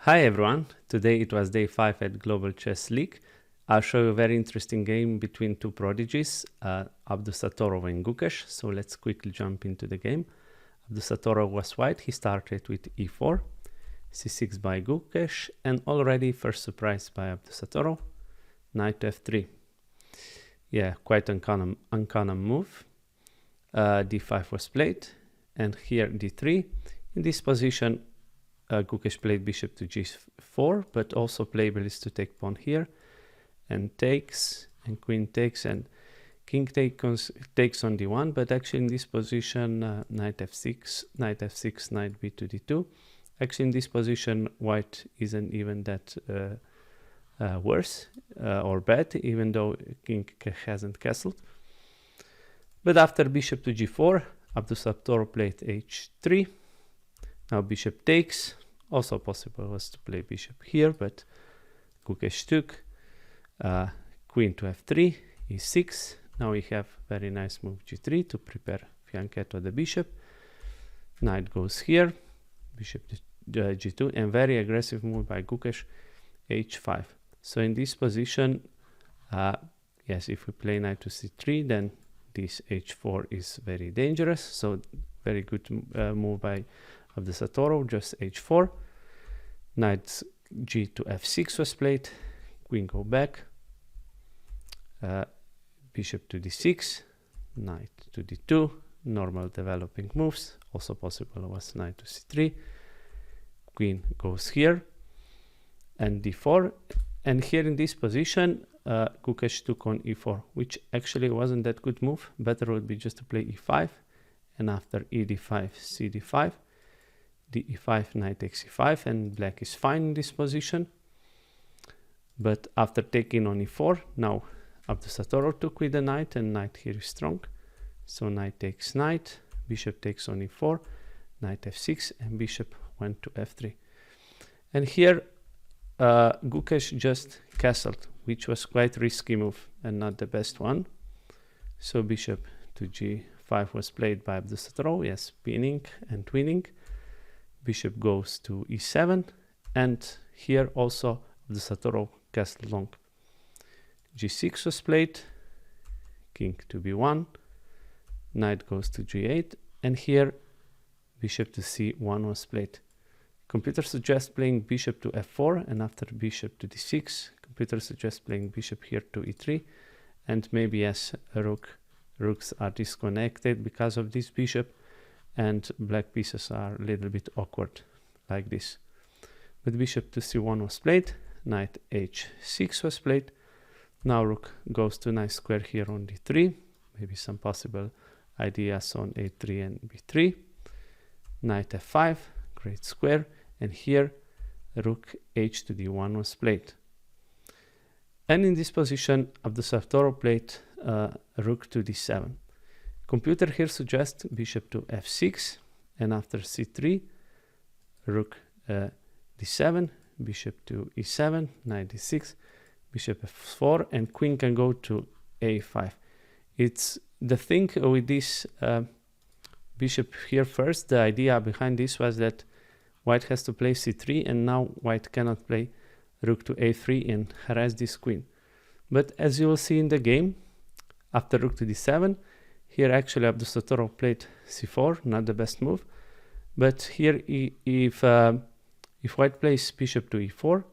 Hi everyone, today it was day 5 at Global Chess League. I'll show you a very interesting game between two prodigies, Abdusattorov and Gukesh. So let's quickly jump into the game. Abdusattorov was white, he started with e4, c6 by Gukesh, and already first surprise by Abdusattorov, knight to f3. Yeah, quite uncommon move. d5 was played, and here d3. In this position, Gukesh played bishop to g4, but also playable is to take pawn here, and takes, and queen takes, and king takes on d1, but actually in this position, knight f6, knight f6, knight b to d2. Actually in this position, white isn't even that worse or bad, even though king hasn't castled. But after bishop to g4, Abdusattorov played h3. Now bishop takes. Also possible was to play bishop here, but Gukesh took. Queen to f3, e6. Now we have very nice move g3 to prepare fianchetto the bishop. Knight goes here, bishop to g2, and very aggressive move by Gukesh, h5. So in this position, yes, if we play knight to c3, then this h4 is very dangerous. So very good move by Abdusattorov, just h4. Knight g to f6 was played, queen go back, bishop to d6, knight to d2, normal developing moves. Also possible was knight to c3, queen goes here, and d4. And here in this position, Gukesh took on e4, which actually wasn't that good move. Better would be just to play e5, and after e d5, c d5, d5, knight takes e5, and black is fine in this position. But after taking on e4, now Abdusattorov took with the knight, and knight here is strong. So knight takes knight, bishop takes on e4, knight f6, and bishop went to f3. And here Gukesh just castled, which was quite risky move and not the best one. So bishop to g5 was played by Abdusattorov, yes, pinning and winning. Bishop goes to e7, and here also Abdusattorov castled long. g6 was played, king to b1, knight goes to g8, and here bishop to c1 was played. Computer suggests playing bishop to f4, and after bishop to d6, computer suggests playing bishop here to e3, and maybe yes, rooks are disconnected because of this bishop, and black pieces are a little bit awkward like this. But bishop to c1 was played, knight h6 was played. Now rook goes to nice square here on d3, maybe some possible ideas on a3 and b3. Knight f5, great square, and here rook h to d1 was played. And in this position, Abdusattorov played rook to d7. Computer here suggests bishop to f6, and after c3, rook d7, bishop to e7, knight d6, bishop f4, and queen can go to a5. It's the thing with this bishop here first, the idea behind this was that white has to play c3, and now white cannot play rook to a3 and harass this queen. But as you will see in the game, after rook to d7, here actually Abdusattorov played c4, not the best move. But here if white plays bishop to e4,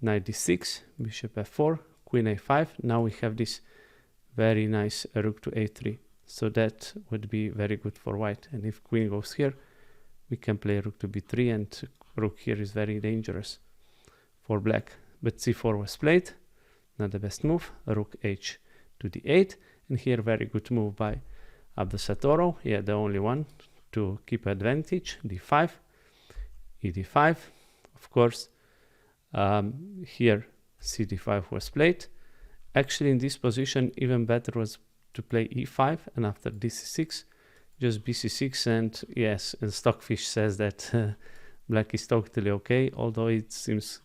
knight d6, bishop f4, queen a5, now we have this very nice rook to a3. So that would be very good for white. And if queen goes here, we can play rook to b3, and rook here is very dangerous for black. But c4 was played, not the best move, rook h to d8, and here very good move by Abdusattorov, yeah, the only one to keep advantage, d5, e d5, of course. Here c d5 was played. Actually in this position even better was to play e5, and after dc6, just bc6, and yes, and Stockfish says that black is totally okay, although it seems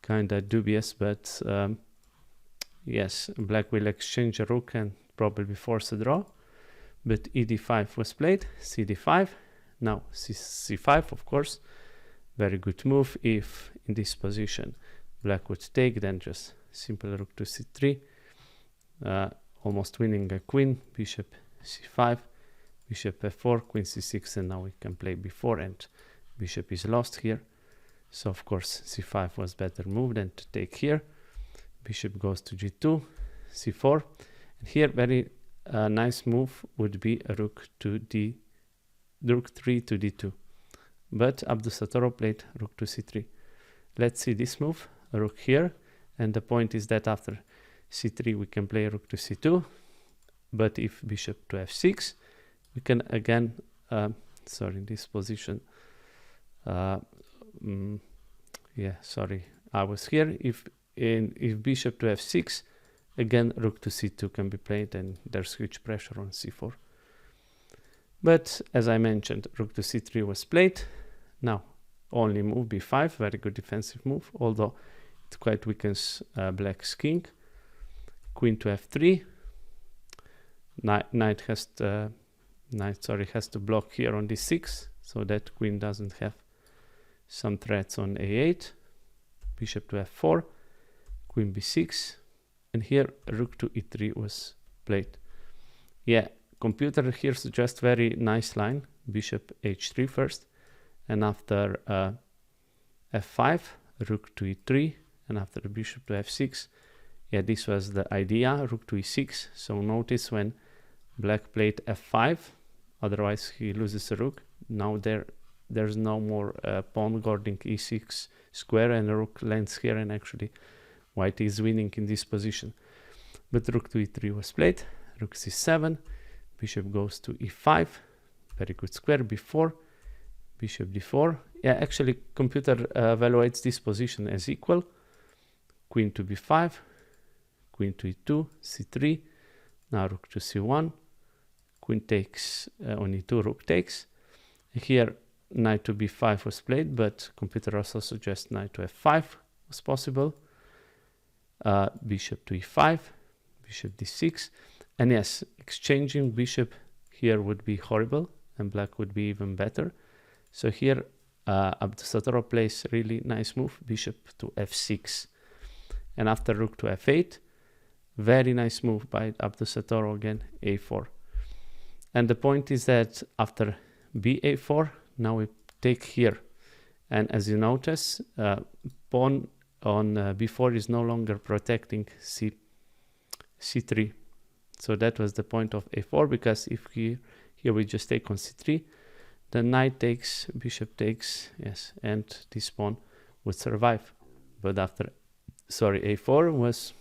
kind of dubious, but yes, black will exchange a rook and probably force a draw. But e d5 was played, c d5, now c5, of course, very good move. If in this position black would take, then just simple rook to c3, almost winning a queen. Bishop c5, bishop f4, queen c6, and now we can play b4, and bishop is lost here. So of course c5 was better move than to take here. Bishop goes to g2, c4, and here very nice move would be a rook to rook 3 to d2. But Abdusattorov played rook to c3. Let's see this move, a rook here, and the point is that after c3 we can play rook to c2, but if bishop to f6, we can again, sorry, this position, yeah, sorry, I was here. If bishop to f6, again rook to c2 can be played, and there's huge pressure on c4. But as I mentioned, rook to c3 was played. Now only move b5, very good defensive move, although it quite weakens black's king. Queen to f3. Knight has to block here on d6, so that queen doesn't have some threats on a8. Bishop to f4, queen b6, and here rook to e3 was played. Yeah, computer here suggests very nice line, bishop h3 first, and after f5, rook to e3, and after the bishop to f6. Yeah, this was the idea, rook to e6. So notice when black played f5, otherwise he loses a rook. Now there's no more pawn guarding e6 square, and a rook lands here, and actually white is winning in this position. But rook to e3 was played, rook c7, bishop goes to e5, very good square, b4, bishop d4. Yeah, actually computer evaluates this position as equal. Queen to b5, queen to e2, c3, now rook to c1, queen takes on e2, rook takes. Here knight to b5 was played, but computer also suggests knight to f5 was possible. Bishop to e5, bishop d6, and yes, exchanging bishop here would be horrible, and black would be even better. So here Abdusattorov plays really nice move, bishop to f6, and after rook to f8, very nice move by Abdusattorov again, a4. And the point is that after ba4, now we take here, and as you notice, pawn on b4 is no longer protecting c3. So that was the point of a4, because if here we just take on c3, the knight takes, bishop takes, yes, and this pawn would survive. But after, sorry, a4 was,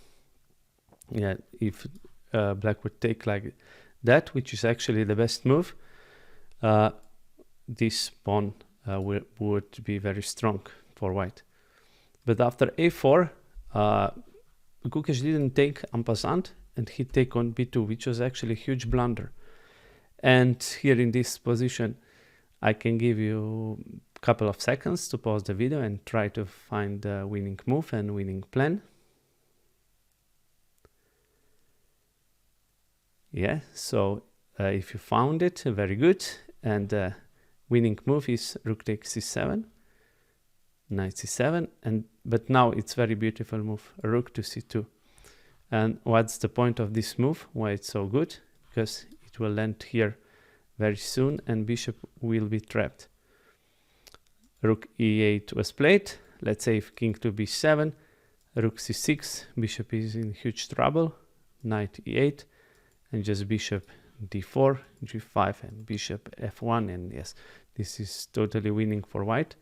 yeah, if black would take like that, which is actually the best move, this pawn would be very strong for white. But after a4, Gukesh didn't take en passant, and he take on b2, which was actually a huge blunder. And here in this position, I can give you a couple of seconds to pause the video and try to find the winning move and winning plan. Yeah, so if you found it, very good. And winning move is rook takes c7, knight c7, but now it's very beautiful move, rook to c2. And what's the point of this move? Why it's so good? Because it will land here very soon, and bishop will be trapped. Rook e8 was played. Let's say if king to b7, rook c6, bishop is in huge trouble. Knight e8, and just bishop d4, g5, and bishop f1, and yes, this is totally winning for white.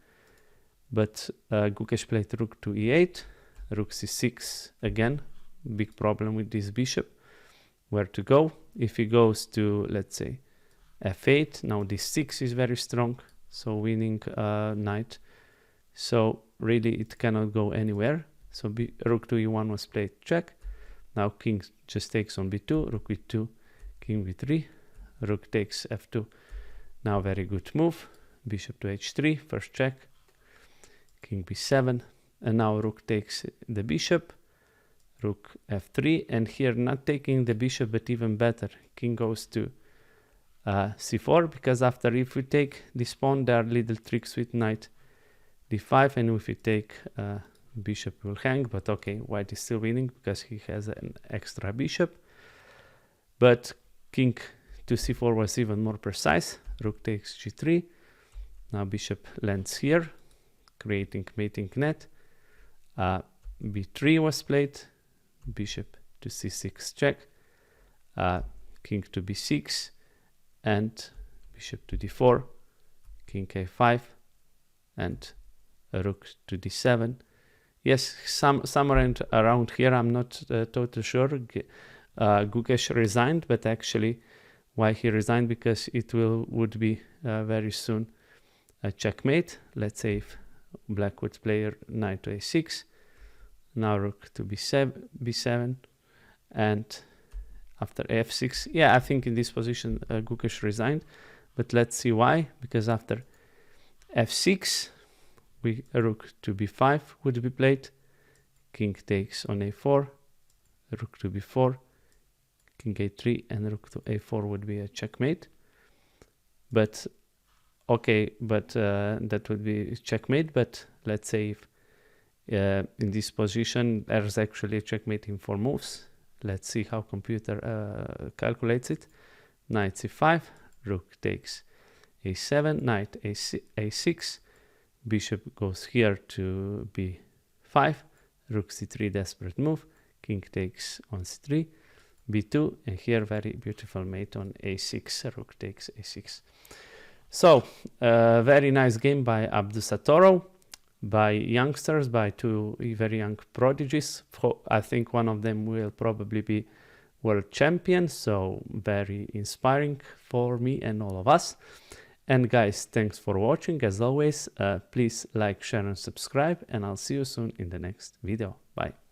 But Gukesh played rook to e8, rook c6 again, big problem with this bishop, where to go. If he goes to, let's say, f8, now this 6 is very strong, so winning knight, so really it cannot go anywhere. So rook to e1 was played, check. Now king just takes on b2, rook e2, king b3, rook takes f2. Now very good move, bishop to h3, first check, king b7, and now rook takes the bishop, rook f3, and here not taking the bishop, but even better, king goes to c4, because after if we take this pawn, there are little tricks with knight d5, and if we take bishop will hang, but okay, white is still winning because he has an extra bishop. But king to c4 was even more precise. Rook takes g3. Now bishop lands here, creating mating net. b3 was played, bishop to c6 check, king to b6, and bishop to d4, king a5, and a rook to d7. Yes, somewhere around here, I'm not totally sure. Gukesh resigned, but actually why he resigned, because it would be very soon a checkmate. Let's say if black would play knight to a6, now rook to b7, and after f6, yeah, I think in this position Gukesh resigned, but let's see why. Because after f6, rook to b5 would be played, king takes on a4, rook to b4, king a3, and rook to a4 would be a checkmate. But okay, but that would be checkmate. But let's say if in this position there's actually a checkmate in 4 moves. Let's see how computer calculates it. Knight c5, rook takes a7, knight a6, bishop goes here to b5, rook c3, desperate move, king takes on c3, b2, and here very beautiful mate on a6, rook takes a6. So very nice game by Abdusattorov, by youngsters, by 2 very young prodigies. I think one of them will probably be world champion, so very inspiring for me and all of us. And guys, thanks for watching. As always, please like, share and subscribe, and I'll see you soon in the next video. Bye.